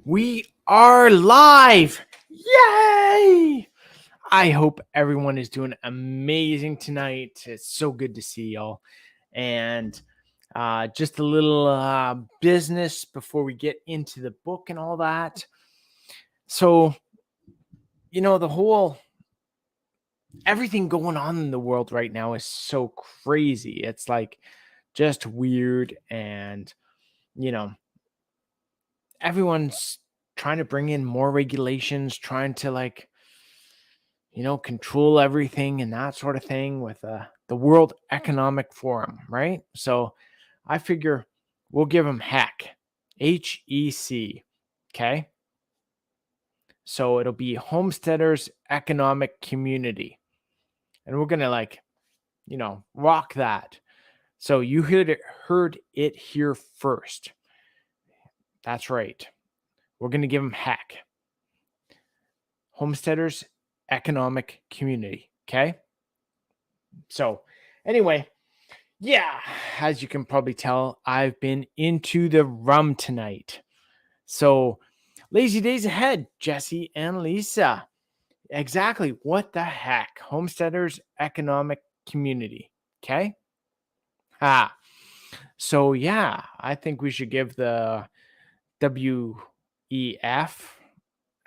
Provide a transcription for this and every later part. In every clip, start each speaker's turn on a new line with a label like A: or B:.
A: We are live! Yay! I hope everyone is doing amazing tonight. It's so good to see y'all. And just a little business before we get into the book and all that. So, the whole everything going on in the world right now is so crazy. It's like just weird, and everyone's trying to bring in more regulations, trying to control everything and that sort of thing with the World Economic Forum, right? So I figure we'll give them HEC, HEC, okay? So it'll be Homesteaders Economic Community. And we're going to rock that. So you heard it here first. That's right. We're going to give them HEC. Homesteaders Economic Community. Okay. So anyway, yeah, as you can probably tell, I've been into the rum tonight. So lazy days ahead, Jesse and Lisa. Exactly. What the heck? Homesteaders Economic Community. Okay. So yeah, I think we should give the WEF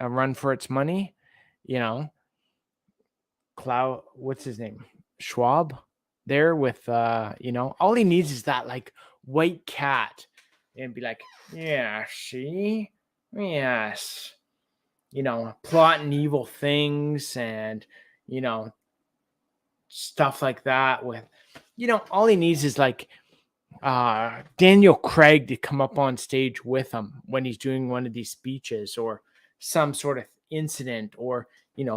A: a run for its money. What's his name? Schwab there with all he needs is that white cat and be like, yeah, see, yes, plotting evil things and stuff like that with all he needs is Daniel Craig to come up on stage with him when he's doing one of these speeches or some sort of incident, or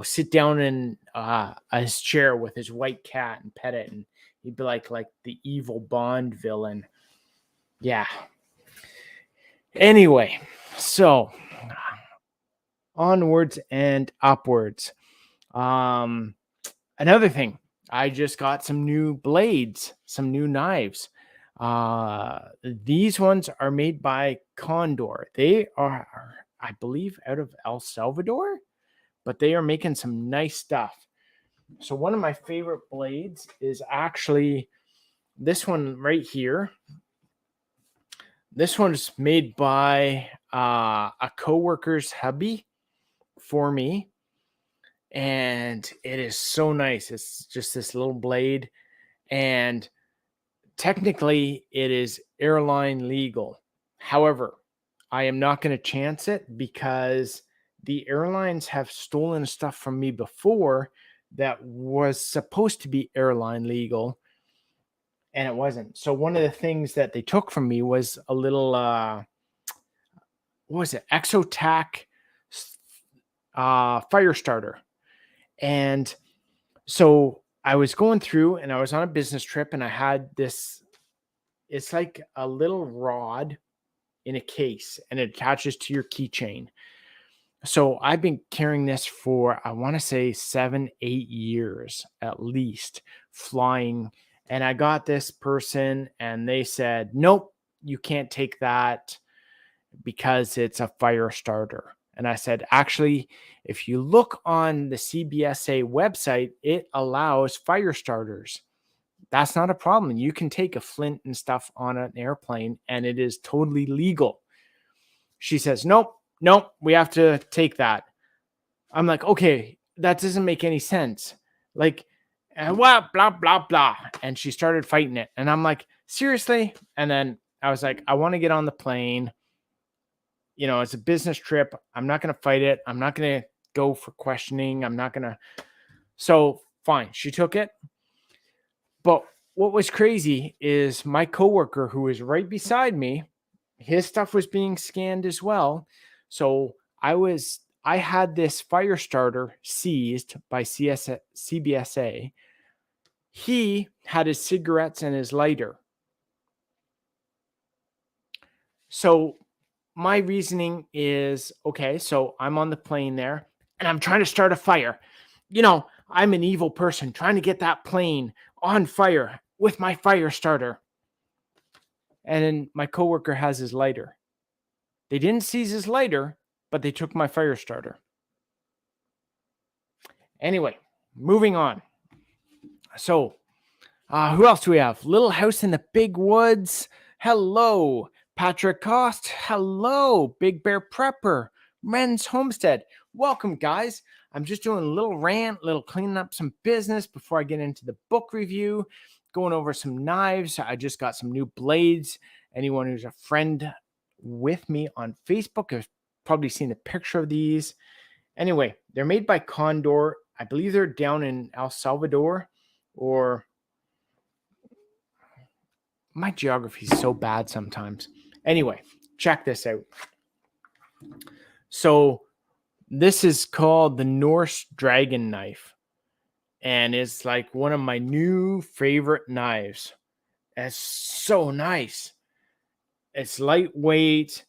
A: sit down in his chair with his white cat and pet it, and he'd be like the evil Bond villain. Yeah. Anyway, so onwards and upwards. Another thing, I just got some new blades, some new knives. These ones are made by Condor. They are, I believe, out of El Salvador, but they are making some nice stuff. So one of my favorite blades is actually this one right here. This one's made by a coworker's hubby for me, and it is so nice. It's just this little blade, and technically it is airline legal. However, I am not going to chance it because the airlines have stolen stuff from me before that was supposed to be airline legal, and it wasn't. So one of the things that they took from me was a little what was it, Exotac fire starter. And so I was going through and I was on a business trip, and I had this, it's like a little rod in a case, and it attaches to your keychain. So I've been carrying this for, I want to say 7-8 years at least, flying. And I got this person and they said, nope, you can't take that because it's a fire starter. And I said, actually, if you look on the CBSA website, it allows fire starters. That's not a problem. You can take a flint and stuff on an airplane and it is totally legal. She says, nope, we have to take that. I'm like, okay, that doesn't make any sense. What, blah, blah, blah. And she started fighting it. And I'm like, seriously? And then I was like, I want to get on the plane. It's a business trip. I'm not going to fight it. I'm not going to go for questioning. I'm not going to. So fine. She took it. But what was crazy is my coworker who was right beside me, his stuff was being scanned as well. So I had this fire starter seized by CBSA. He had his cigarettes and his lighter. So my reasoning is, okay, so I'm on the plane there and I'm trying to start a fire. I'm an evil person trying to get that plane on fire with my fire starter. And then my coworker has his lighter. They didn't seize his lighter, but they took my fire starter. Anyway, moving on. So, who else do we have? Little House in the Big Woods. Hello. Patrick Coste. Hello. Big Bear Prepper. Wren's Homestead. Welcome, guys. I'm just doing a little rant, little cleaning up some business before I get into the book review, going over some knives. I just got some new blades. Anyone who's a friend with me on Facebook has probably seen a picture of these. Anyway, they're made by Condor. I believe they're down in El Salvador, or my geography is so bad sometimes. Anyway, check this out. So this is called the Norse Dragon Knife, and it's like one of my new favorite knives. It's so nice. It's lightweight.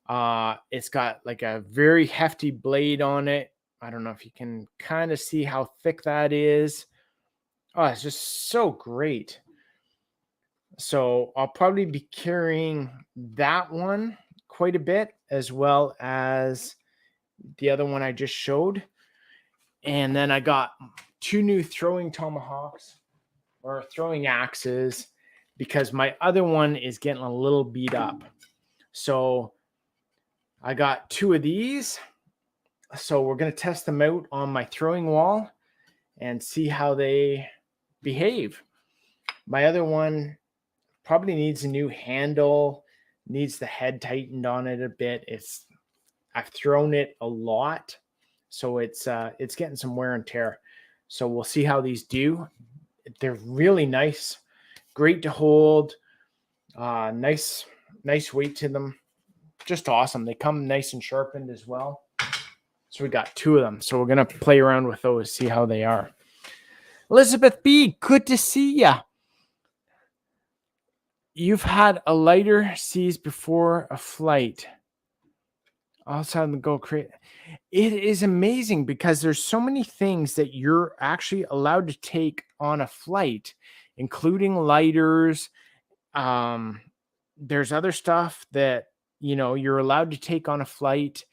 A: It's got like a very hefty blade on it. I don't know if you can kind of see how thick that is. Oh, it's just so great. So I'll probably be carrying that one quite a bit, as well as the other one I just showed. And then I got 2 new throwing tomahawks, or throwing axes, because my other one is getting a little beat up. So I got 2 of these. So we're going to test them out on my throwing wall and see how they behave. My other one probably needs a new handle, needs the head tightened on it a bit. I've thrown it a lot, so it's getting some wear and tear. So we'll see how these do. They're really nice, great to hold, nice weight to them, just awesome. They come nice and sharpened as well. So we got 2 of them. So we're gonna play around with those, see how they are. Elisabeth B, good to see ya. You've had a lighter seized before a flight. Also, go create. It is amazing because there's so many things that you're actually allowed to take on a flight, including lighters. There's other stuff that you're allowed to take on a flight,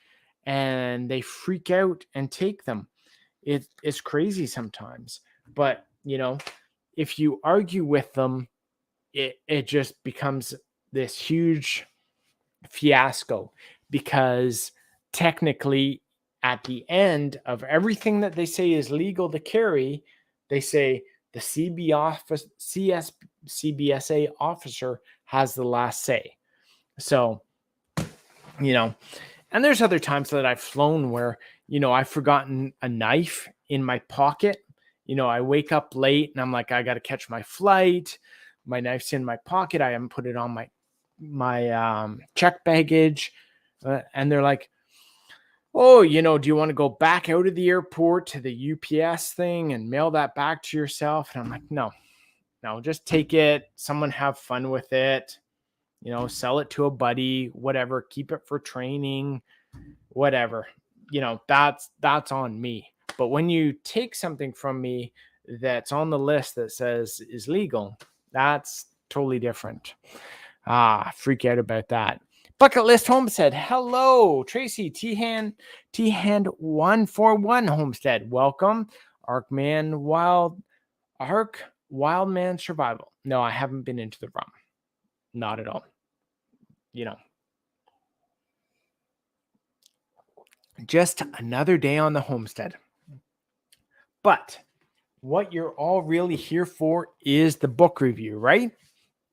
A: and they freak out and take them. It's crazy sometimes, but if you argue with them, it just becomes this huge fiasco, because technically at the end of everything that they say is legal to carry, they say the CBSA officer has the last say. So, and there's other times that I've flown where, I've forgotten a knife in my pocket. I wake up late and I'm like, I got to catch my flight. My knife's in my pocket. I haven't put it on my check baggage. And they're like, oh, do you want to go back out of the airport to the UPS thing and mail that back to yourself? And I'm like, no, just take it. Someone have fun with it. Sell it to a buddy, whatever, keep it for training, whatever. That's on me. But when you take something from me that's on the list that says is legal, that's totally different. Freak out about that. Bucket List Homestead. Hello, Tracy. T-Hand 141 Homestead. Welcome. Wildman Survival. No, I haven't been into the ROM. Not at all. Just another day on the homestead. But what you're all really here for is the book review, right?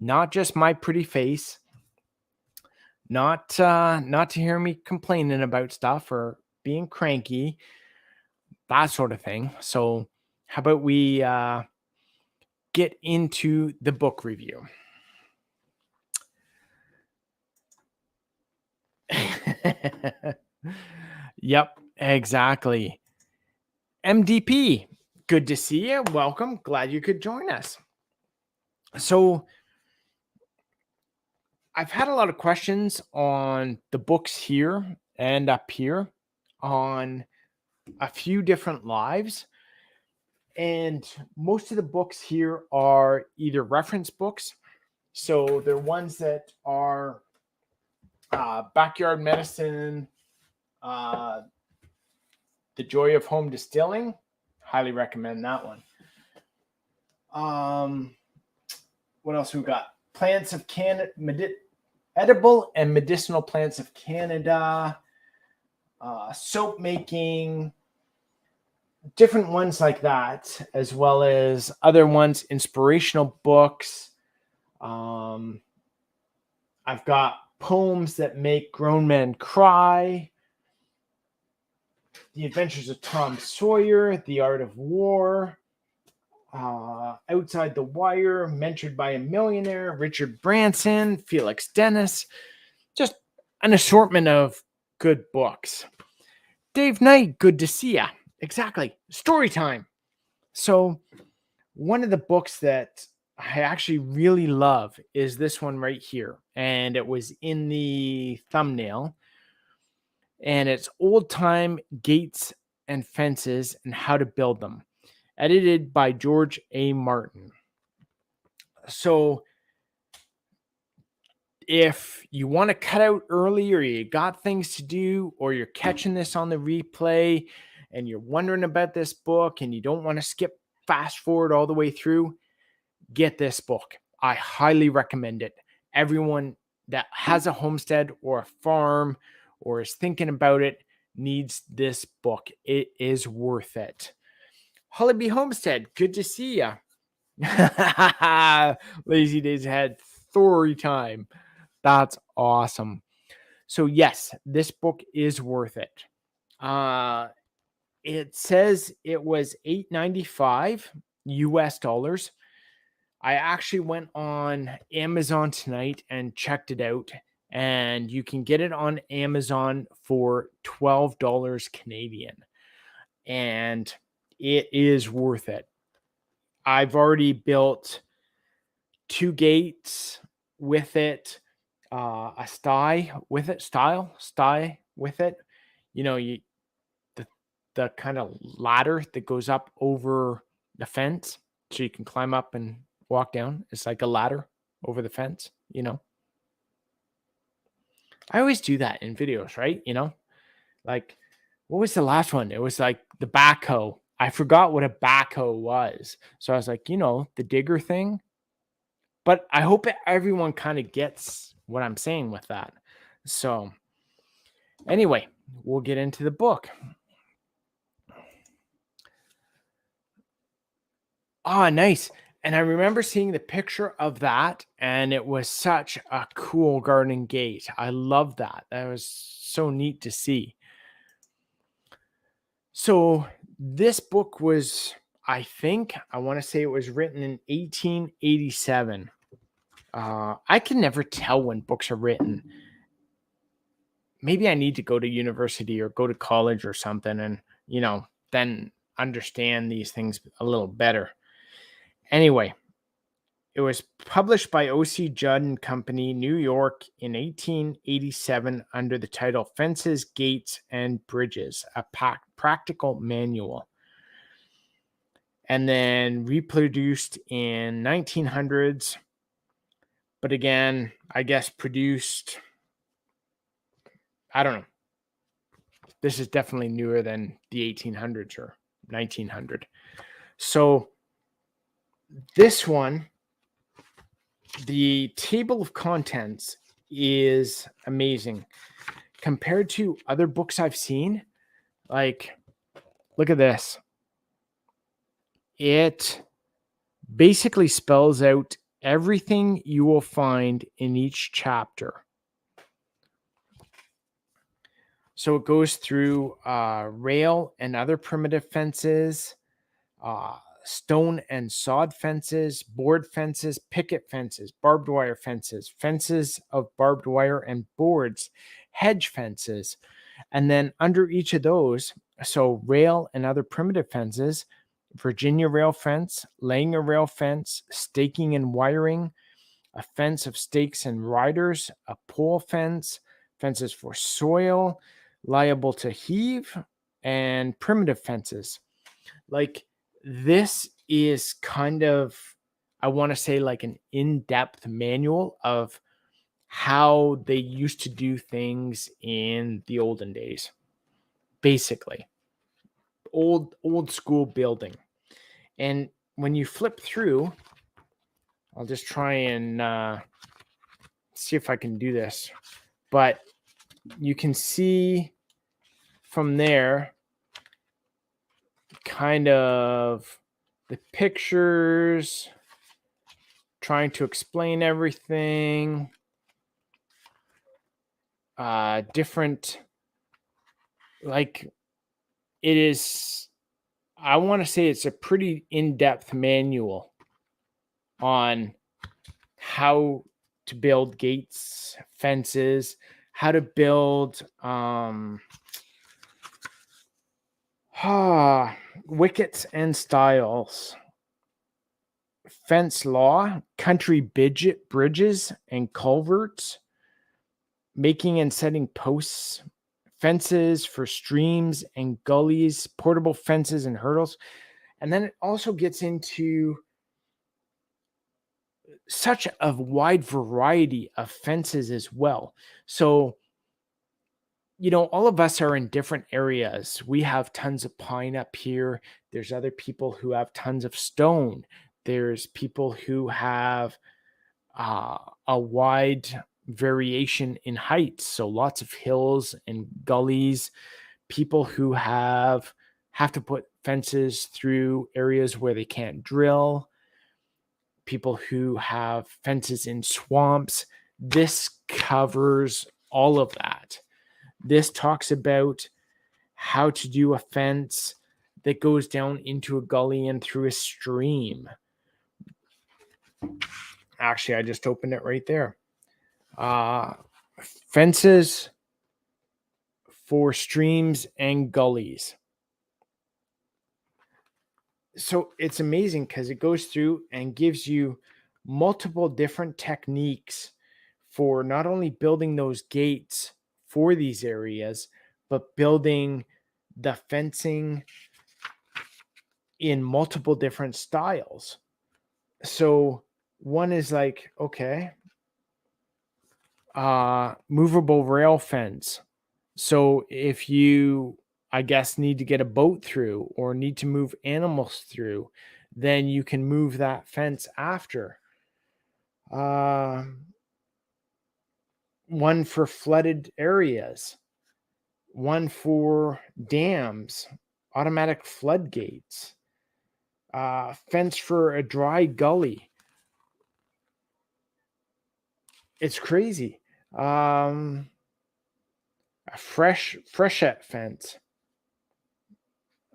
A: Not just my pretty face. Not to hear me complaining about stuff or being cranky, that sort of thing. So how about we get into the book review? Yep, exactly. MDP, good to see you. Welcome. Glad you could join us. So I've had a lot of questions on the books here and up here on a few different lives. And most of the books here are either reference books. So they're ones that are Backyard Medicine, The Joy of Home Distilling. Highly recommend that one. What else we got? Plants of Canada, edible and medicinal plants of Canada, soap making, different ones like that, as well as other ones, inspirational books. I've got Poems That Make Grown Men Cry, The Adventures of Tom Sawyer, The Art of War, Outside the Wire, Mentored by a Millionaire, Richard Branson, Felix Dennis, just an assortment of good books. Dave Knight, good to see ya. Exactly. Story time. So one of the books that I actually really love is this one right here. And it was in the thumbnail. And it's Old Time Gates and Fences and How to Build Them. Edited by George A. Martin. So if you want to cut out early or you got things to do or you're catching this on the replay and you're wondering about this book and you don't want to skip fast forward all the way through, get this book. I highly recommend it. Everyone that has a homestead or a farm or is thinking about it needs this book. It is worth it. Hollaby Homestead, good to see ya. Lazy Days ahead, Thor time. That's awesome. So yes, this book is worth it. It says it was $8.95 US dollars. I actually went on Amazon tonight and checked it out, and you can get it on Amazon for $12 Canadian, and it is worth it. I've already built 2 gates with it, a sty with it, sty with it. You know, the kind of ladder that goes up over the fence so you can climb up and walk down. It's like a ladder over the fence, you know. I always do that in videos, right? You know, like what was the last one? It was like the backhoe. I forgot what a backhoe was. So I was like, you know, the digger thing. But I hope everyone kind of gets what I'm saying with that. So anyway, we'll get into the book. Oh, nice. And I remember seeing the picture of that, and it was such a cool garden gate. I love that. That was so neat to see. So this book was, I want to say it was written in 1887. I can never tell when books are written. Maybe I need to go to university or go to college or something and, you know, then understand these things a little better. Anyway, it was published by O.C. Judd and Company, New York in 1887 under the title Fences, Gates, and Bridges, a practical manual. And then reproduced in 1900s. But again, I guess produced, I don't know. This is definitely newer than the 1800s or 1900. So this one, the table of contents is amazing compared to other books I've seen. Like, look at this. It basically spells out everything you will find in each chapter. So it goes through rail and other primitive fences, stone and sod fences, board fences, picket fences, barbed wire fences, fences of barbed wire and boards, hedge fences. And then under each of those, so rail and other primitive fences, Virginia rail fence, laying a rail fence, staking and wiring, a fence of stakes and riders, a pole fence, fences for soil, liable to heave, and primitive fences. Like, this is kind of, I want to say, like an in-depth manual of how they used to do things in the olden days. Basically, old school building. And when you flip through, I'll just try and see if I can do this. But you can see from there kind of the pictures, trying to explain everything, different, like it is, I want to say it's a pretty in-depth manual on how to build gates, fences, how to build wickets and styles, fence law, country bridges and culverts, making and setting posts, fences for streams and gullies, portable fences and hurdles. And then it also gets into such a wide variety of fences as well. So, all of us are in different areas. We have tons of pine up here. There's other people who have tons of stone. There's people who have a wide variation in heights. So lots of hills and gullies. People who have to put fences through areas where they can't drill. People who have fences in swamps. This covers all of that. This talks about how to do a fence that goes down into a gully and through a stream. Actually, I just opened it right there. Fences for streams and gullies. So it's amazing because it goes through and gives you multiple different techniques for not only building those gates for these areas, but building the fencing in multiple different styles. So one is like, okay, movable rail fence. So if you, I guess, need to get a boat through or need to move animals through, then you can move that fence after. One for flooded areas, one for dams, automatic floodgates, fence for a dry gully. It's crazy. A freshet fence.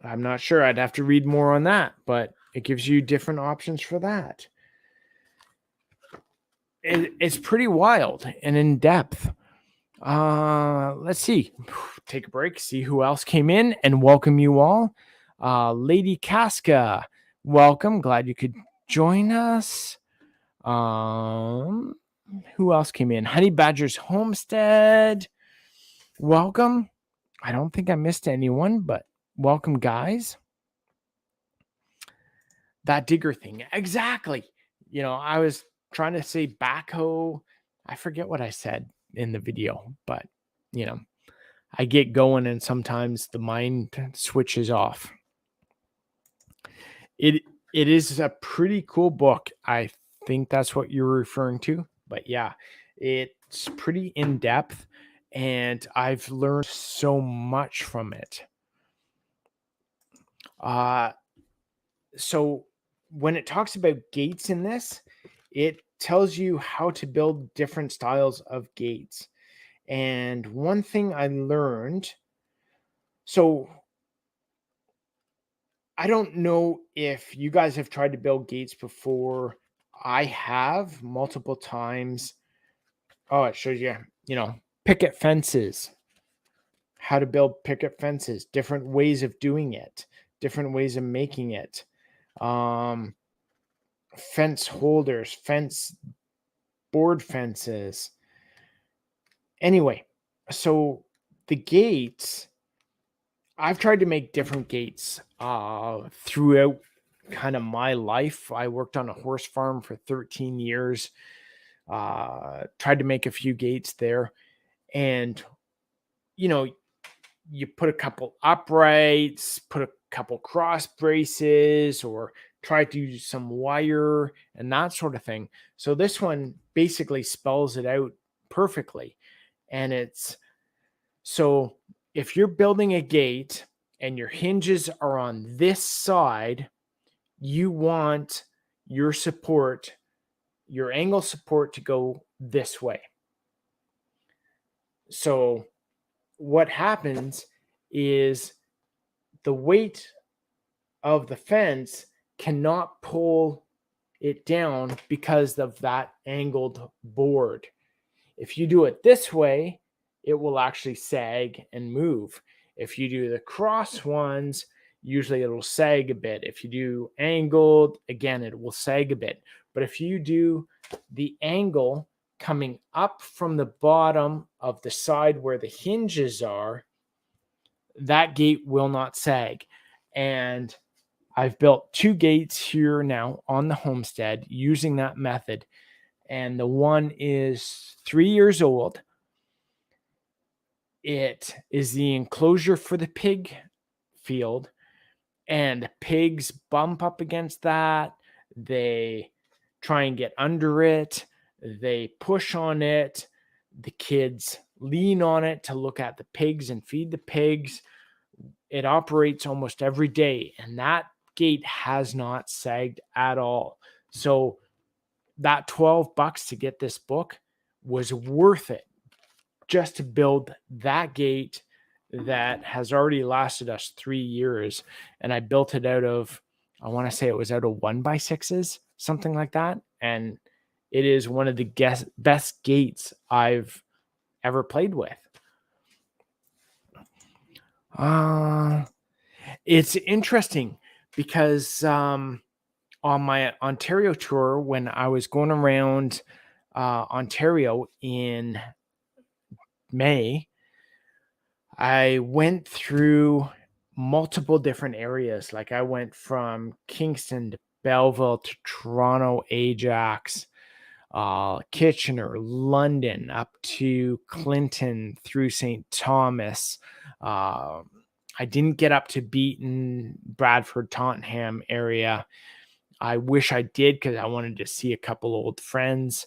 A: I'm not sure. I'd have to read more on that, but it gives you different options for that. It's pretty wild and in depth. Let's see. Take a break, see who else came in, and welcome you all. Lady Casca, welcome. Glad you could join us. Who else came in? Honey Badger's Homestead, welcome. I don't think I missed anyone, but welcome, guys. That digger thing, exactly. I was trying to say backhoe. I forget what I said in the video, but I get going and sometimes the mind switches off. It is a pretty cool book. I think that's what you're referring to, but yeah, it's pretty in depth and I've learned so much from it. So when it talks about gates in this, it tells you how to build different styles of gates. And one thing I learned, so I don't know if you guys have tried to build gates before. I have multiple times. Oh, it shows you, picket fences, how to build picket fences, different ways of doing it, different ways of making it. Fence holders, fence board fences. Anyway, so the gates, I've tried to make different gates throughout kind of my life. I worked on a horse farm for 13 years. tried to make a few gates there. And, you put a couple uprights, put a couple cross braces, or try to use some wire and that sort of thing. So this one basically spells it out perfectly. And it's so if you're building a gate and your hinges are on this side, you want your support, your angle support to go this way. So what happens is the weight of the fence cannot pull it down because of that angled board. If you do it this way, it will actually sag and move. If you do the cross ones, usually it'll sag a bit. If you do angled, again, it will sag a bit. But if you do the angle coming up from the bottom of the side where the hinges are, that gate will not sag. And I've built 2 gates here now on the homestead using that method. And the one is 3 years old. It is the enclosure for the pig field, and pigs bump up against that. They try and get under it. They push on it. The kids lean on it to look at the pigs and feed the pigs. It operates almost every day, and that gate has not sagged at all. So that $12 to get this book was worth it just to build that gate that has already lasted us 3 years. And I built it out of, I want to say it was out of 1x6s, something like that. And it is one of the best gates I've ever played with. It's interesting because on my Ontario tour, when I was going around Ontario in May, I went through multiple different areas. Like I went from Kingston to Belleville to Toronto, Ajax, Kitchener, London, up to Clinton, through St. Thomas. I didn't get up to Beaton, Bradford, Tottenham area. I wish I did because I wanted to see a couple old friends.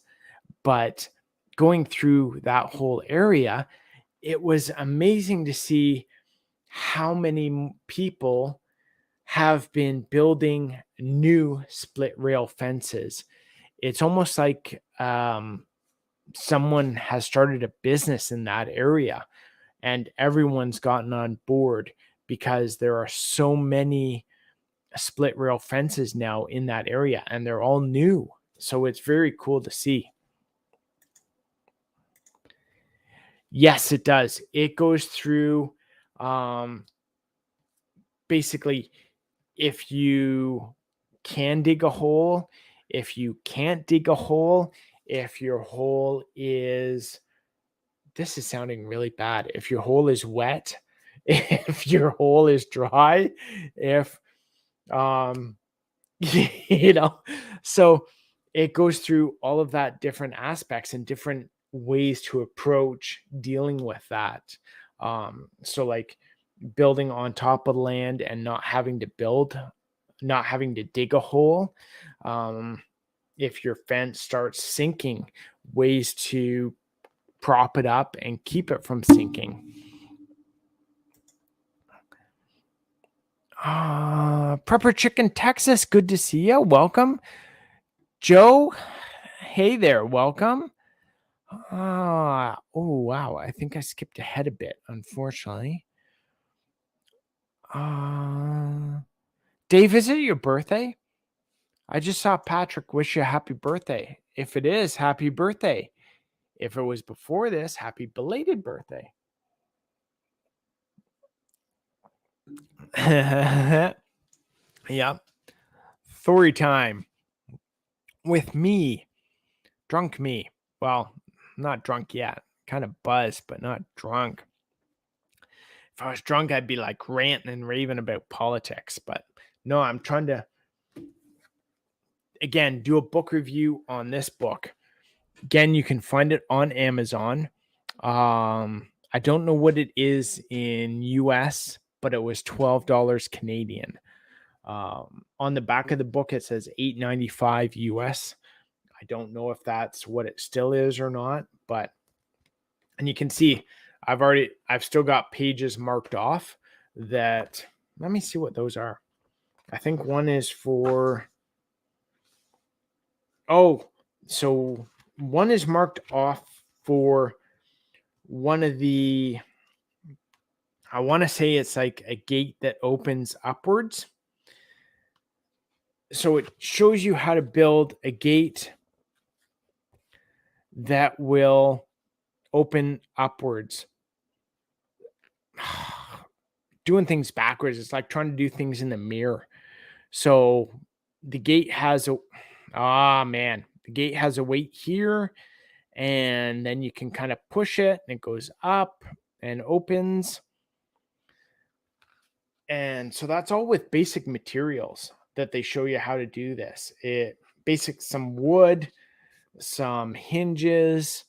A: But going through that whole area, it was amazing to see how many people have been building new split rail fences. It's almost like someone has started a business in that area, and everyone's gotten on board because there are so many split rail fences now in that area, and they're all new. So it's very cool to see. Yes, it does. It goes through basically if you can dig a hole, if you can't dig a hole, if your hole is, this is sounding really bad, if your hole is wet, if your hole is dry, if so it goes through all of that different aspects and different ways to approach dealing with that. So like building on top of the land and not having to dig a hole. If your fence starts sinking, ways to prop it up and keep it from sinking. Prepper Chicken, Texas, good to see you. Welcome. Joe, hey there, welcome. Oh, wow. I think I skipped ahead a bit, unfortunately. Dave, is it your birthday? I just saw Patrick wish you a happy birthday. If it is, happy birthday. If it was before this, happy belated birthday. Yep. Thor time with me. Drunk me. Well, not drunk yet. Kind of buzzed, but not drunk. If I was drunk, I'd be like ranting and raving about politics. But no, I'm trying to, again, do a book review on this book. Again, you can find it on Amazon. I don't know what it is in US, but it was $12 Canadian. On the back of the book, it says $8.95 US. I don't know if that's what it still is or not, but, and you can see I've still got pages marked off that, let me see what those are. I think one is for, so one is marked off for one of the, I want to say it's like a gate that opens upwards. So it shows you how to build a gate that will open upwards. Doing things backwards, it's like trying to do things in the mirror. So the gate has a, the gate has a weight here, and then you can kind of push it and it goes up and opens. And so that's all with basic materials that they show you how to do this. Some wood, some hinges,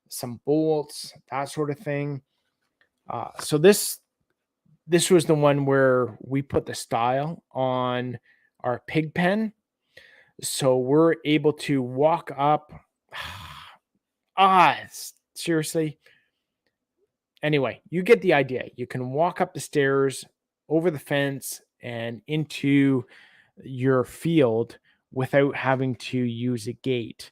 A: some bolts, that sort of thing. So this was the one where we put the style on our pig pen. So we're able to walk up. Seriously. Anyway, you get the idea. You can walk up the stairs, over the fence, and into your field without having to use a gate.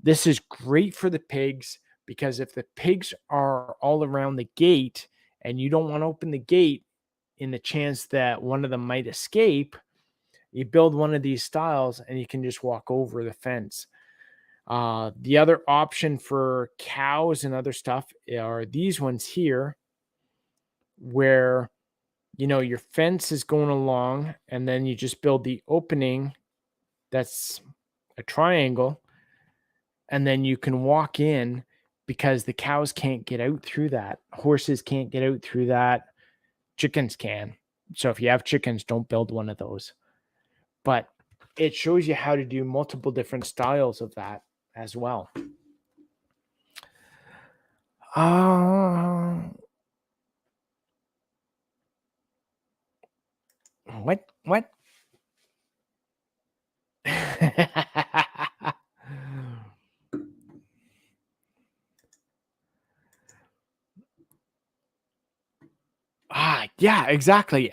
A: This is great for the pigs because if the pigs are all around the gate and you don't want to open the gate in the chance that one of them might escape, you build one of these styles and you can just walk over the fence. The other option for cows and other stuff are these ones here, where, your fence is going along and then you just build the opening that's a triangle, and then you can walk in because the cows can't get out through that. Horses can't get out through that. Chickens can. So if you have chickens, don't build one of those. But it shows you how to do multiple different styles of that as well. What? Yeah, exactly.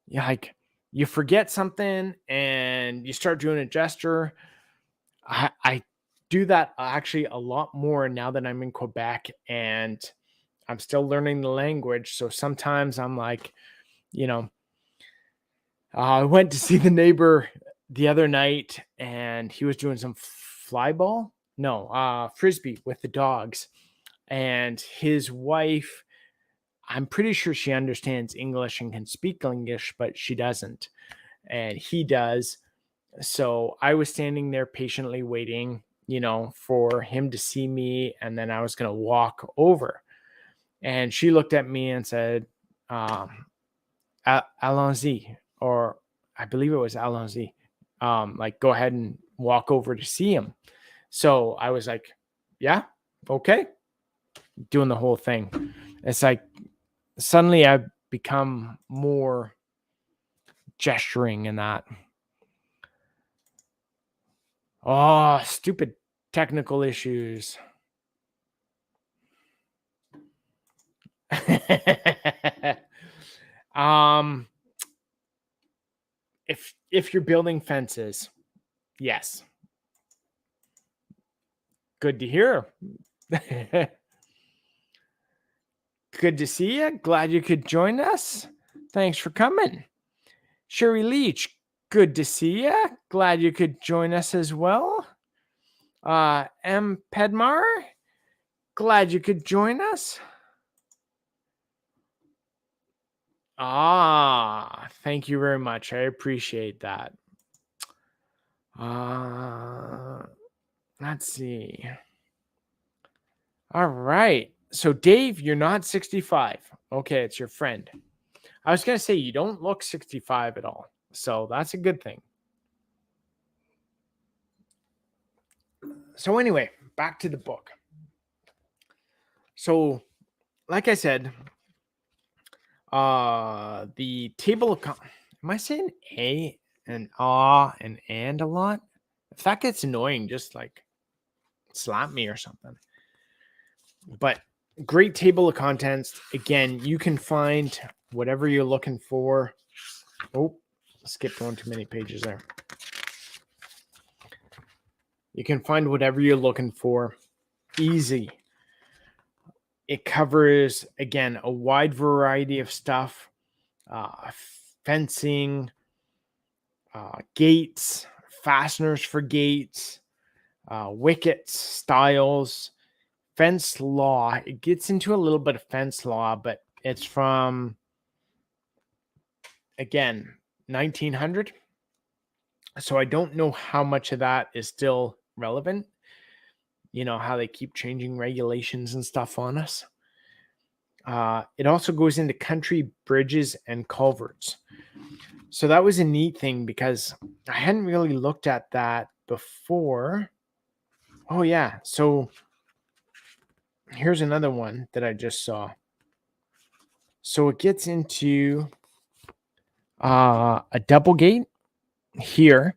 A: Yeah, like you forget something and you start doing a gesture. I do that actually a lot more now that I'm in Quebec and I'm still learning the language. So sometimes I'm like, I went to see the neighbor the other night and he was doing some frisbee with the dogs. And his wife, I'm pretty sure she understands English and can speak English, but she doesn't. And he does. So I was standing there patiently waiting, for him to see me. And then I was going to walk over. And she looked at me and said, allons-y, or I believe it was allons-y. Like, go ahead and walk over to see him. So I was like, yeah, okay. Doing the whole thing. It's like, suddenly I've become more gesturing in that. Oh, stupid technical issues. If you're building fences, yes. Good to hear. Good to see you. Glad you could join us. Thanks for coming. Sherry Leach, good to see you. Glad you could join us as well. M. Pedmar, glad you could join us. Thank you very much. I appreciate that. Let's see. All right. So Dave, you're not 65. Okay, it's your friend. I was going to say you don't look 65 at all. So that's a good thing. So anyway, back to the book. So, like I said, the table of am I saying a and and a lot? If that gets annoying, just like slap me or something. But great table of contents. Again, you can find whatever you're looking for. Oh, skipped one too many pages there. You can find whatever you're looking for. Easy. It covers, again, a wide variety of stuff. Fencing, gates, fasteners for gates, wickets, stiles, fence law. It gets into a little bit of fence law, but it's from, again, 1900. So I don't know how much of that is still relevant. You know, how they keep changing regulations and stuff on us. It also goes into country bridges and culverts. So that was a neat thing because I hadn't really looked at that before. Oh, yeah. So here's another one that I just saw. So it gets into a double gate here.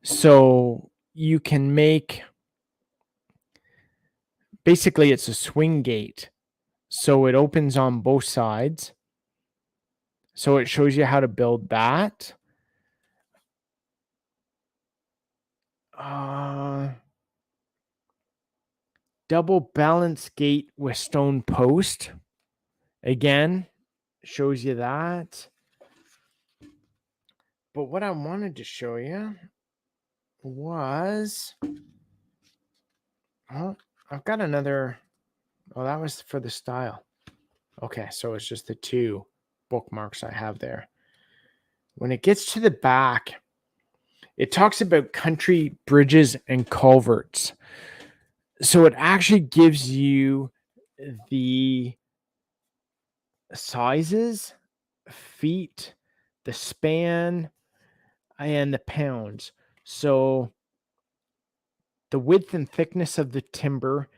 A: So you can make, basically it's a swing gate. So it opens on both sides. So it shows you how to build that. Double balance gate with stone post. Again, shows you that. But what I wanted to show you was, oh, I've got another. Oh, that was for the style. Okay, so it's just the two bookmarks I have there. When it gets to the back, it talks about country bridges and culverts. So it actually gives you the sizes, feet, the span, and the pounds. So the width and thickness of the timber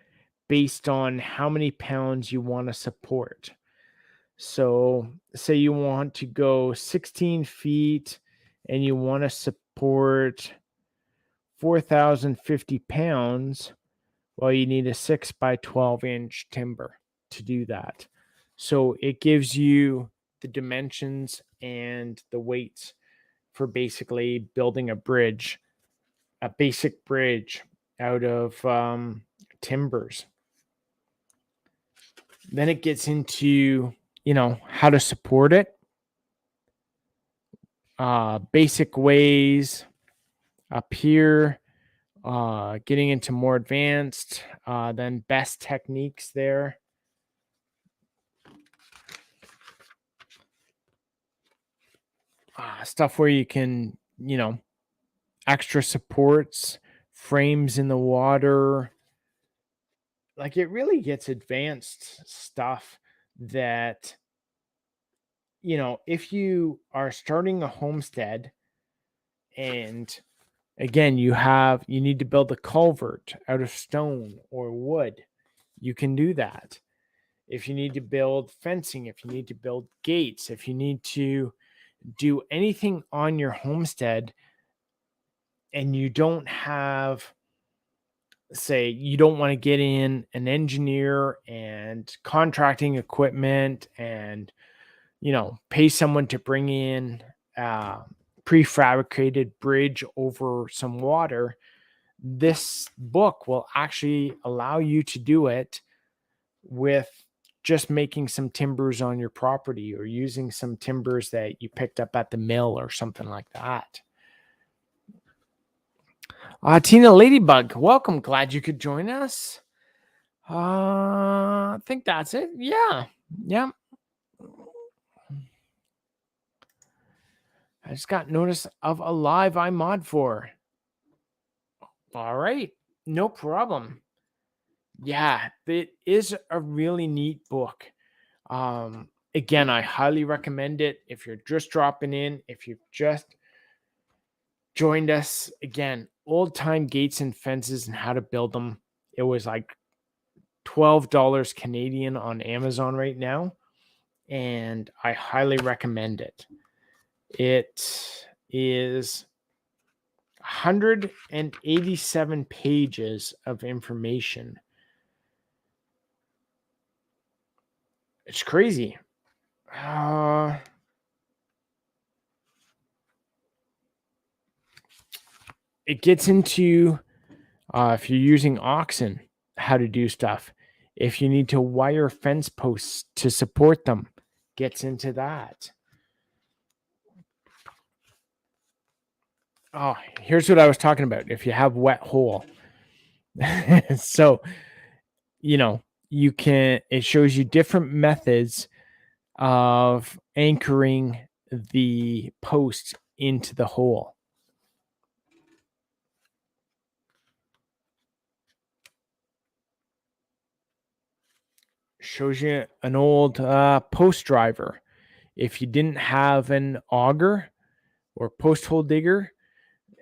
A: based on how many pounds you want to support. So say you want to go 16 feet and you want to support 4,050 pounds. Well, you need a 6 by 12 inch timber to do that. So it gives you the dimensions and the weights for basically building a bridge, a basic bridge out of timbers. Then it gets into, you know, how to support it, basic ways up here, getting into more advanced, then best techniques there. Stuff where you can, you know, extra supports, frames in the water. Like it really gets advanced stuff that, you know, if you are starting a homestead and again, you need to build a culvert out of stone or wood, you can do that. If you need to build fencing, if you need to build gates, if you need to do anything on your homestead and you don't have, say, you don't want to get in an engineer and contracting equipment and, you know, pay someone to bring in a prefabricated bridge over some water, this book will actually allow you to do it with just making some timbers on your property or using some timbers that you picked up at the mill or something like that. Tina Ladybug, welcome. Glad you could join us. I think that's it. Yeah. I just got notice of a live I mod for. All right. No problem. Yeah, it is a really neat book. Again, I highly recommend it if you're just dropping in, if you've just joined us. Again, old time gates and fences and how to build them. It was like $12 Canadian on Amazon right now, and I highly recommend it. It is 187 pages of information. It's crazy. It gets into if you're using oxen, how to do stuff. If you need to wire fence posts to support them, gets into that. Oh, here's what I was talking about. If you have wet hole. So, it shows you different methods of anchoring the post into the hole. Shows you an old post driver. If you didn't have an auger or post hole digger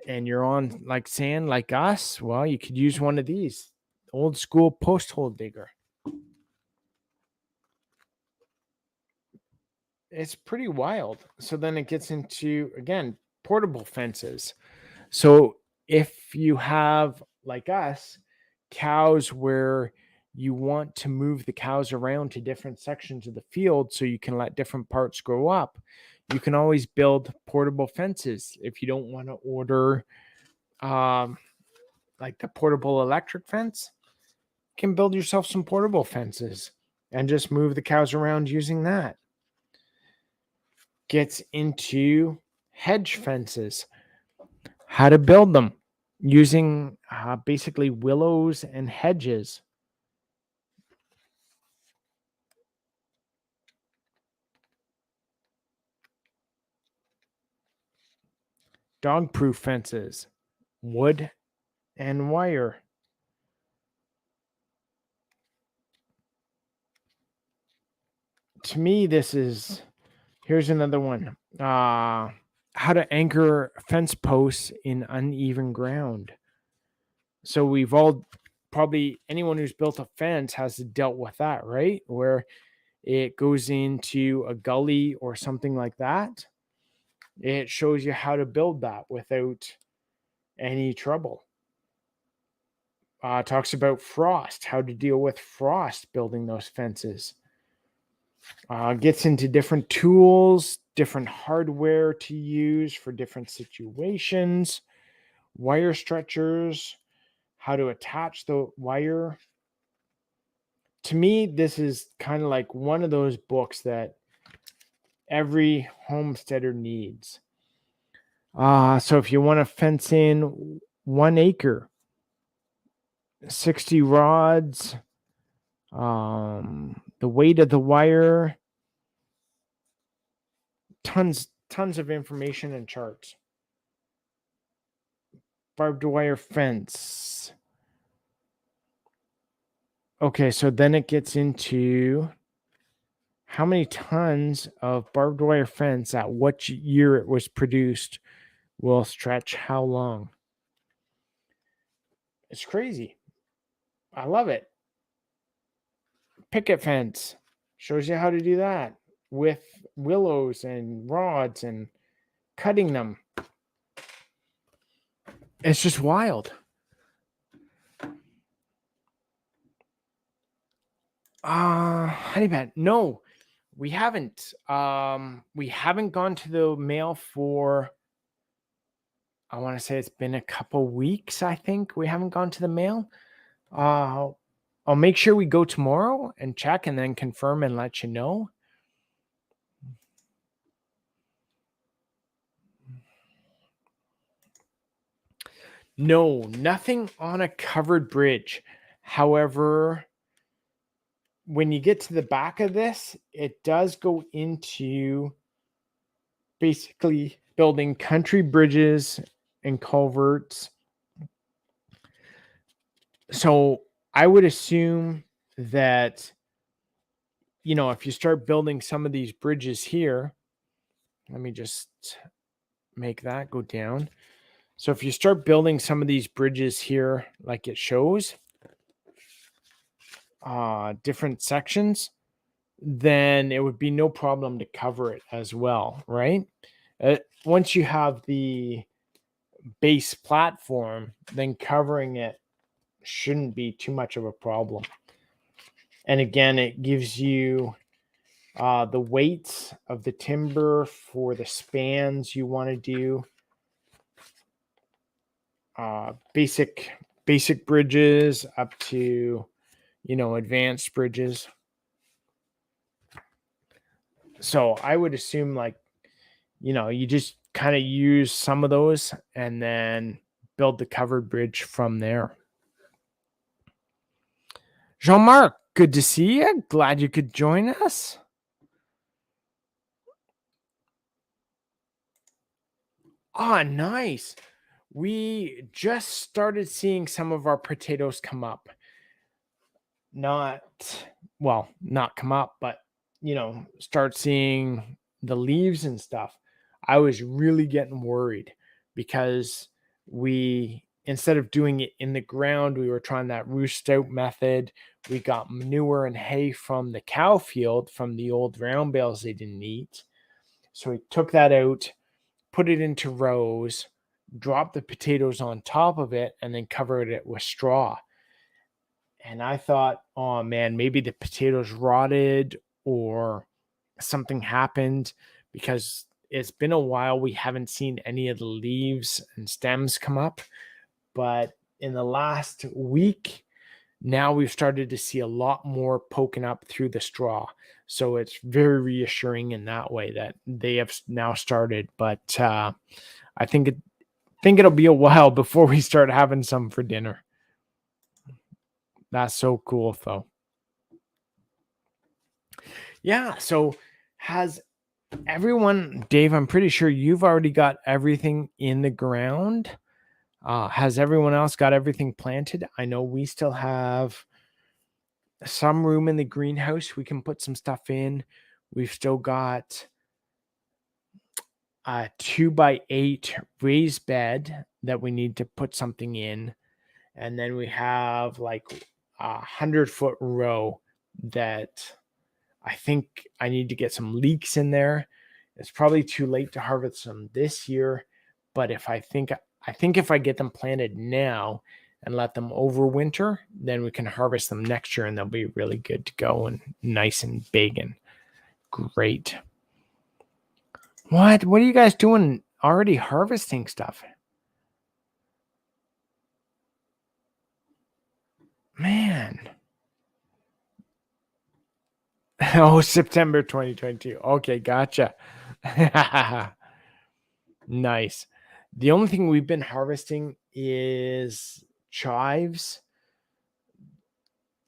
A: and you're on like sand like us, well, you could use one of these. Old school post hole digger. It's pretty wild. So then it gets into, again, portable fences. So if you have, like us, cows where you want to move the cows around to different sections of the field so you can let different parts grow up, you can always build portable fences. If you don't want to order like the portable electric fence, you can build yourself some portable fences and just move the cows around using that. Gets into hedge fences, how to build them using basically willows and hedges. Dog-proof fences, wood and wire. To me, here's another one. How to anchor fence posts in uneven ground. So we've all probably, anyone who's built a fence has dealt with that, right? Where it goes into a gully or something like that. It shows you how to build that without any trouble. Talks about frost, how to deal with frost building those fences. Gets into different tools, different hardware to use for different situations, wire stretchers, how to attach the wire. To me, this is kind of like one of those books that every homesteader needs. So if you want to fence in 1 acre, 60 rods, the weight of the wire, tons of information and charts. Barbed wire fence. Okay, so then it gets into how many tons of barbed wire fence at what year it was produced will stretch how long. It's crazy. I love it. Picket fence shows you how to do that with willows and rods and cutting them. It's just wild. Honey Pat, no, we haven't. We haven't gone to the mail for, I want to say it's been a couple weeks. I think we haven't gone to the mail. I'll make sure we go tomorrow and check and then confirm and let you know. No, nothing on a covered bridge. However, when you get to the back of this, it does go into basically building country bridges and culverts. So I would assume that, if you start building some of these bridges here, let me just make that go down. So if you start building some of these bridges here, like it shows, different sections, then it would be no problem to cover it as well, right? Once you have the base platform, then covering it shouldn't be too much of a problem. And again, it gives you the weights of the timber for the spans you want to do. Basic bridges up to, advanced bridges. So I would assume you just kind of use some of those and then build the covered bridge from there. Jean-Marc, good to see you. Glad you could join us. Ah, nice. We just started seeing some of our potatoes come up. Not come up, but start seeing the leaves and stuff. I was really getting worried because instead of doing it in the ground, we were trying that roost out method. We got manure and hay from the cow field, from the old round bales they didn't eat. So we took that out, put it into rows, dropped the potatoes on top of it, and then covered it with straw. And I thought, oh man, maybe the potatoes rotted or something happened, because it's been a while. We haven't seen any of the leaves and stems come up. But in the last week, now we've started to see a lot more poking up through the straw. So it's very reassuring in that way that they have now started. But I think it'll be a while before we start having some for dinner. That's so cool, though. Yeah. So has everyone, Dave, I'm pretty sure you've already got everything in the ground. Has everyone else got everything planted? I know we still have some room in the greenhouse. We can put some stuff in. We've still got a 2x8 raised bed that we need to put something in. And then we have like a 100-foot row that I think I need to get some leeks in there. It's probably too late to harvest them this year, but if I think if I get them planted now and let them overwinter, then we can harvest them next year and they'll be really good to go and nice and big and great. What are you guys doing already harvesting stuff? Man. Oh, September 2022. Okay, gotcha. Nice. The only thing we've been harvesting is chives.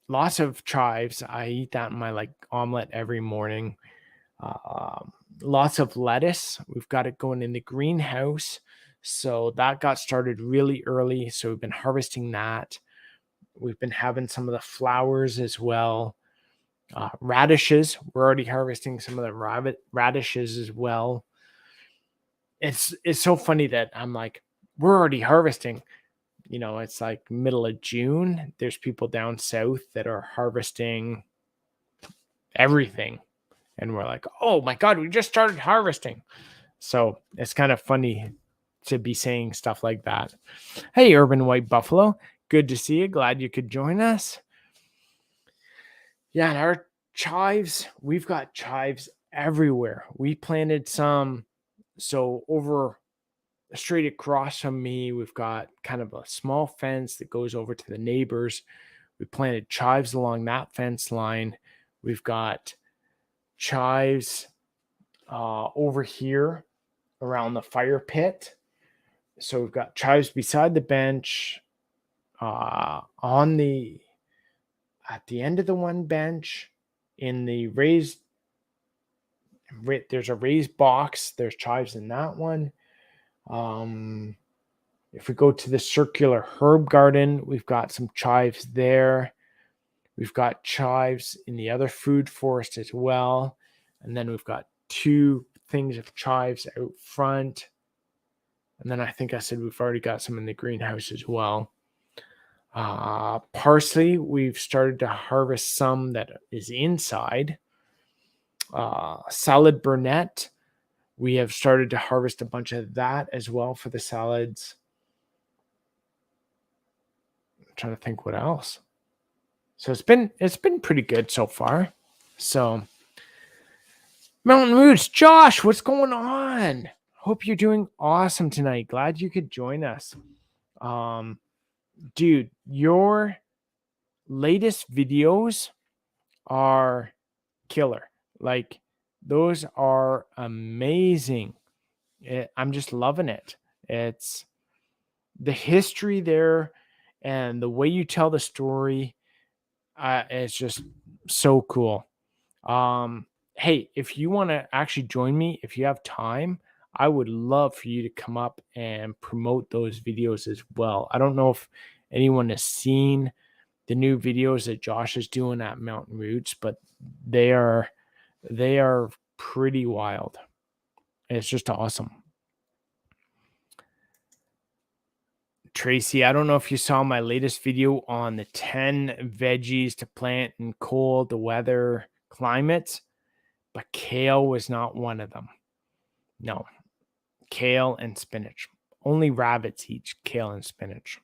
A: Lots of chives. I eat that in my omelet every morning. Lots of lettuce. We've got it going in the greenhouse. So that got started really early. So we've been harvesting that. We've been having some of the flowers as well. Radishes. We're already harvesting some of the radishes as well. It's so funny that I'm like, we're already harvesting. It's like middle of June. There's people down south that are harvesting everything. And we're like, oh my God, we just started harvesting. So it's kind of funny to be saying stuff like that. Hey, Urban White Buffalo. Good to see you. Glad you could join us. Yeah, and our chives, we've got chives everywhere. We planted some. So over straight across from me, we've got kind of a small fence that goes over to the neighbors. We planted chives along that fence line. We've got chives over here around the fire pit. So we've got chives beside the bench, at the end of the one bench, in the there's a raised box. There's chives in that one. If we go to the circular herb garden, we've got some chives there. We've got chives in the other food forest as well. And then we've got 2 things of chives out front. And then I think I said we've already got some in the greenhouse as well. Parsley, we've started to harvest some that is inside. Salad Burnett, we have started to harvest a bunch of that as well for the salads. I'm trying to think what else. So it's been pretty good so far. So Mountain Roots, Josh, what's going on? Hope you're doing awesome tonight. Glad you could join us. Dude, your latest videos are killer. Like, those are amazing. I'm just loving it. It's the history there and the way you tell the story. It's just so cool. Hey, if you want to actually join me, if you have time, I would love for you to come up and promote those videos as well. I don't know if anyone has seen the new videos that Josh is doing at Mountain Roots, but they are pretty wild. It's just awesome. Tracy, I don't know if you saw my latest video on the 10 veggies to plant in cold weather climates, but kale was not one of them. No, kale and spinach. Only rabbits eat kale and spinach.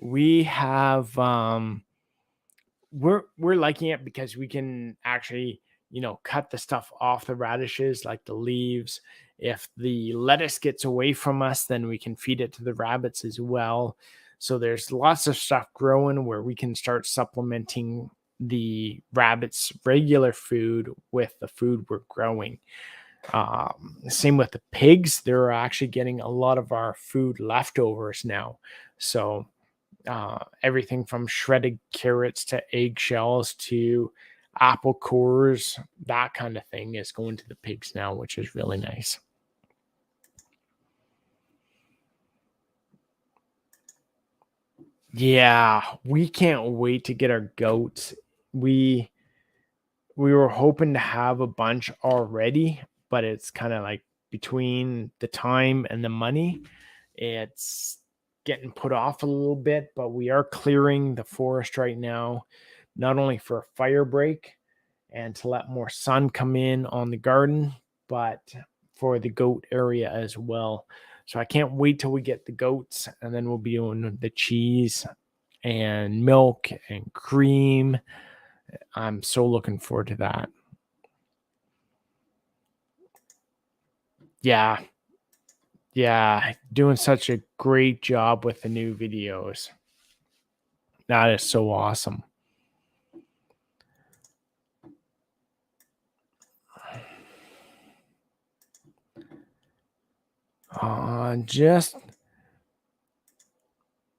A: We have we're liking it because we can actually, cut the stuff off the radishes, like the leaves. If the lettuce gets away from us, then we can feed it to the rabbits as well. So there's lots of stuff growing where we can start supplementing the rabbits' regular food with the food we're growing. Same with the pigs. They're actually getting a lot of our food leftovers now. So everything from shredded carrots to eggshells to apple cores, that kind of thing is going to the pigs now, which is really nice. Yeah, we can't wait to get our goats. We were hoping to have a bunch already, but it's kind of like between the time and the money, it's getting put off a little bit, but we are clearing the forest right now, not only for a fire break and to let more sun come in on the garden, but for the goat area as well. So I can't wait till we get the goats, and then we'll be doing the cheese and milk and cream. I'm so looking forward to that. Yeah. Yeah. Doing such a great job with the new videos. That is so awesome.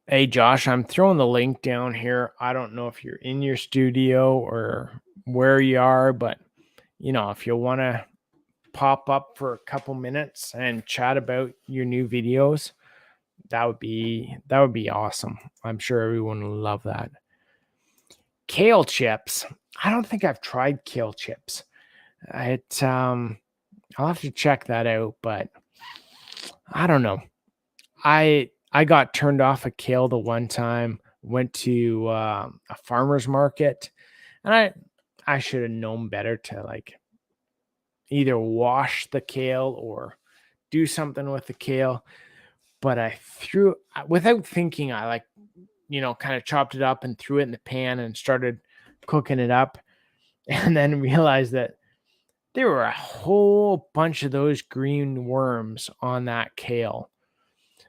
A: Hey, Josh, I'm throwing the link down here. I don't know if you're in your studio or where you are, but if you want to pop up for a couple minutes and chat about your new videos, that would be awesome. I'm sure everyone will love that. Kale chips. I don't think I've tried kale chips. I'll have to check that out, but I don't know. I got turned off of kale the one time. Went to a farmer's market, and I should have known better to like either wash the kale or do something with the kale. But I threw without thinking. I kind of chopped it up and threw it in the pan and started cooking it up, and then realized that there were a whole bunch of those green worms on that kale.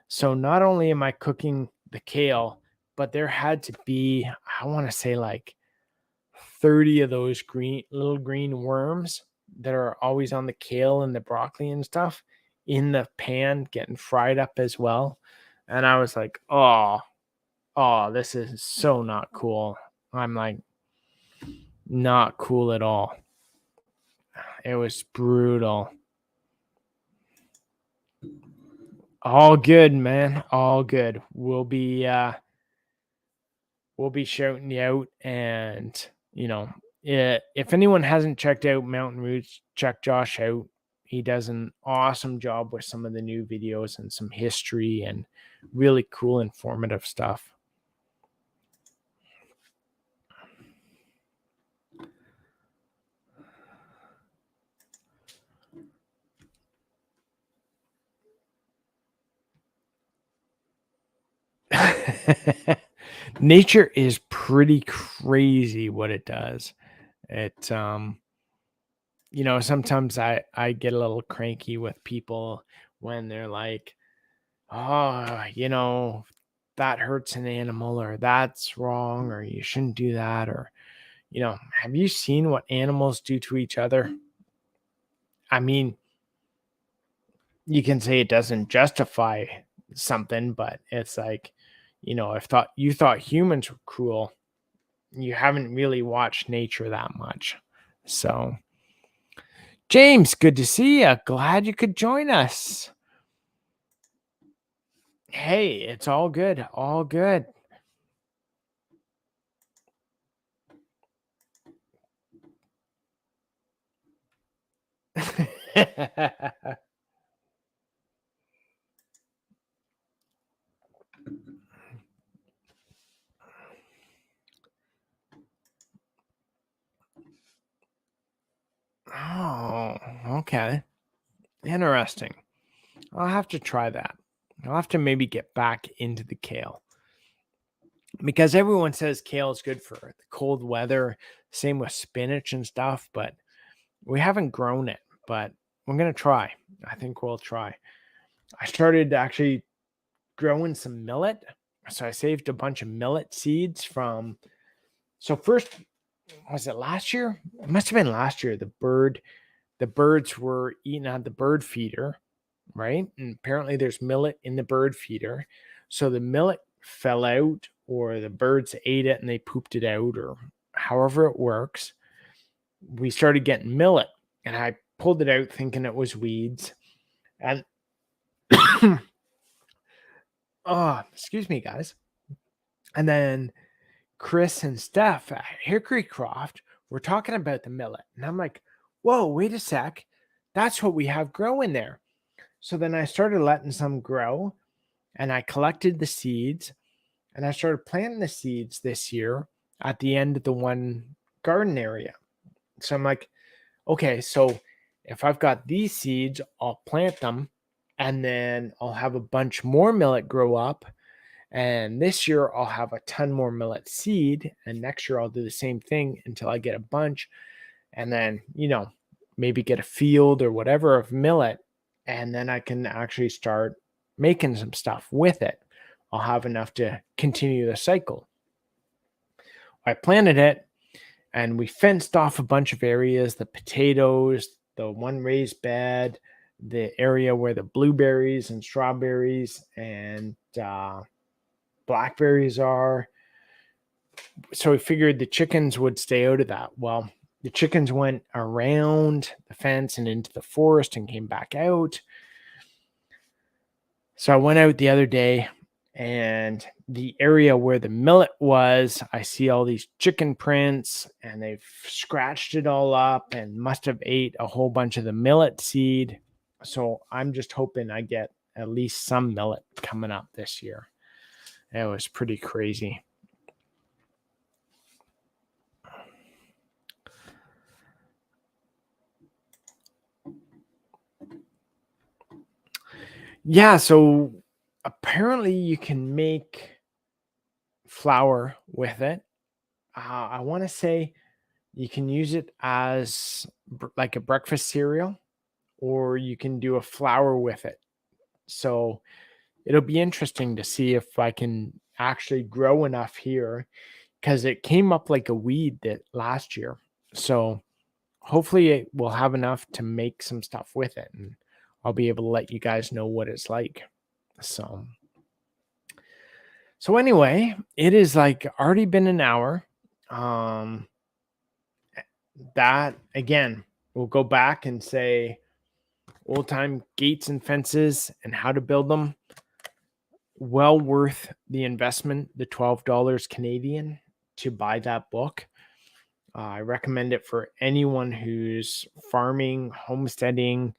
A: So not only am I cooking the kale, but there had to be, I want to say like 30 of those little green worms that are always on the kale and the broccoli and stuff in the pan getting fried up as well. And I was like, oh, this is so not cool. I'm like, not cool at all. It was brutal. All good, man. All good. We'll be shouting you out, and if anyone hasn't checked out Mountain Roots, check Josh out. He does an awesome job with some of the new videos and some history and really cool, informative stuff. Nature is pretty crazy what it does. It sometimes I get a little cranky with people when they're like, oh, that hurts an animal, or that's wrong, or you shouldn't do that, or have you seen what animals do to each other? I mean, you can say it doesn't justify something, but it's like, if you thought humans were cruel, you haven't really watched nature that much. So, James, good to see you. Glad you could join us. Hey, it's all good. All good. Oh, okay. Interesting. I'll have to try that. I'll have to maybe get back into the kale because everyone says kale is good for the cold weather. Same with spinach and stuff, but we haven't grown it. But we're going to try. I think we'll try. I started actually growing some millet. So I saved a bunch of millet seeds from. So first, was it last year? It must have been last year. The birds were eating on the bird feeder, right? And apparently there's millet in the bird feeder. So the millet fell out, or the birds ate it and they pooped it out, or however it works. We started getting millet, and I pulled it out thinking it was weeds. And oh, excuse me, guys. And then Chris and Steph at Hickory Croft were talking about the millet. And I'm like, whoa, wait a sec. That's what we have growing there. So then I started letting some grow, and I collected the seeds, and I started planting the seeds this year at the end of the one garden area. So I'm like, okay, so if I've got these seeds, I'll plant them, and then I'll have a bunch more millet grow up. And this year I'll have a ton more millet seed. And next year I'll do the same thing until I get a bunch. And then, maybe get a field or whatever of millet. And then I can actually start making some stuff with it. I'll have enough to continue the cycle. I planted it, and we fenced off a bunch of areas, the potatoes, the one raised bed, the area where the blueberries and strawberries and blackberries are. So we figured the chickens would stay out of that. Well, the chickens went around the fence and into the forest and came back out. So I went out the other day, and the area where the millet was, I see all these chicken prints, and they've scratched it all up and must have ate a whole bunch of the millet seed. So I'm just hoping I get at least some millet coming up this year. It was pretty crazy. Yeah, so apparently you can make flour with it. I want to say you can use it as like a breakfast cereal, or you can do a flour with it. So it'll be interesting to see if I can actually grow enough here, because it came up like a weed that last year. So hopefully it will have enough to make some stuff with it, and I'll be able to let you guys know what it's like. So anyway, it is like already been an hour. That again, we'll go back and say old time gates and fences and how to build them. Well worth the investment, the $12 Canadian to buy that book. I recommend it for anyone who's farming, homesteading,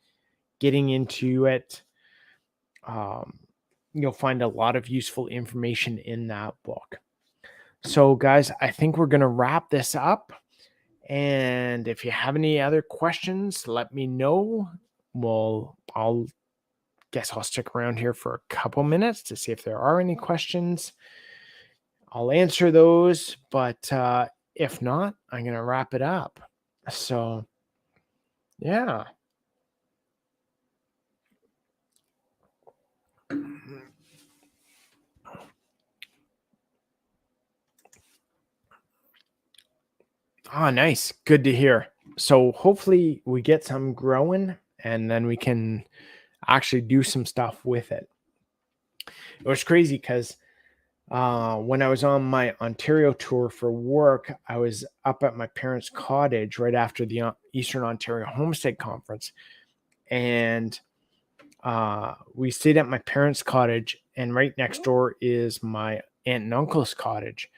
A: getting into it. Um, you'll find a lot of useful information in that book. So, guys, I think we're going to wrap this up. And if you have any other questions, let me know. Well, I'll stick around here for a couple minutes to see if there are any questions. I'll answer those, but if not, I'm going to wrap it up. So, yeah. Oh, nice. Good to hear. So hopefully we get some growing and then we can actually do some stuff with it. It was crazy because when I was on my Ontario tour for work, I was up at my parents' cottage right after the Eastern Ontario Homestead Conference. And we stayed at my parents' cottage, and right next door is my aunt and uncle's cottage.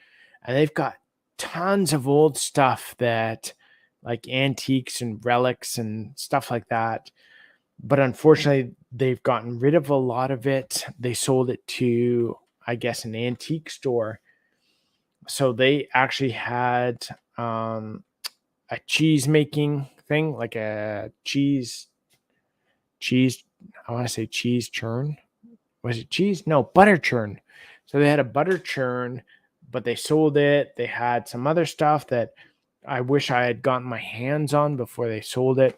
A: And they've got tons of old stuff that, like antiques and relics and stuff like that. But unfortunately, they've gotten rid of a lot of it. They sold it to, I guess, an antique store. So they actually had a cheese making thing, like a cheese, I want to say cheese churn. Was it cheese? No, butter churn. So they had a butter churn, but they sold it. They had some other stuff that I wish I had gotten my hands on before they sold it.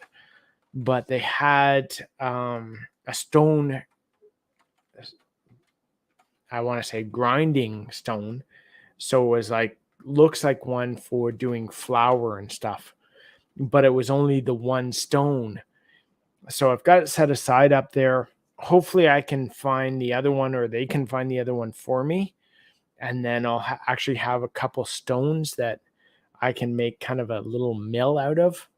A: But they had a stone, I want to say grinding stone. So it was like, looks like one for doing flour and stuff, but it was only the one stone. So I've got it set aside up there. Hopefully I can find the other one, or they can find the other one for me. And then I'll actually have a couple stones that I can make kind of a little mill out of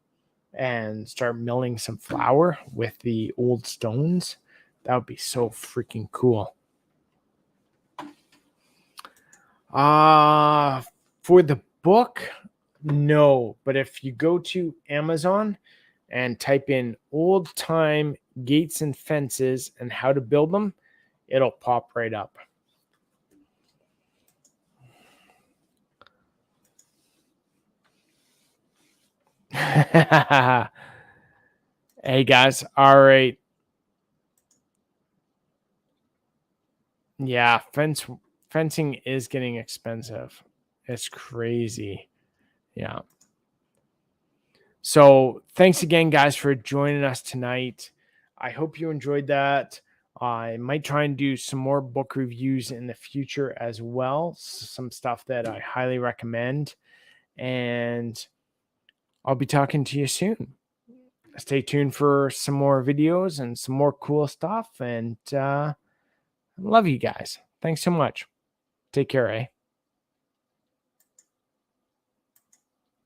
A: and start milling some flour with the old stones. That would be so freaking cool. For the book, no. But if you go to Amazon and type in old time gates and fences and how to build them, it'll pop right up. Hey guys, all right. Yeah, fencing is getting expensive. It's crazy. Yeah. So thanks again, guys, for joining us tonight. I hope you enjoyed that. I might try and do some more book reviews in the future as well. Some stuff that I highly recommend. And I'll be talking to you soon. Stay tuned for some more videos and some more cool stuff. And love you guys. Thanks so much. Take care, eh?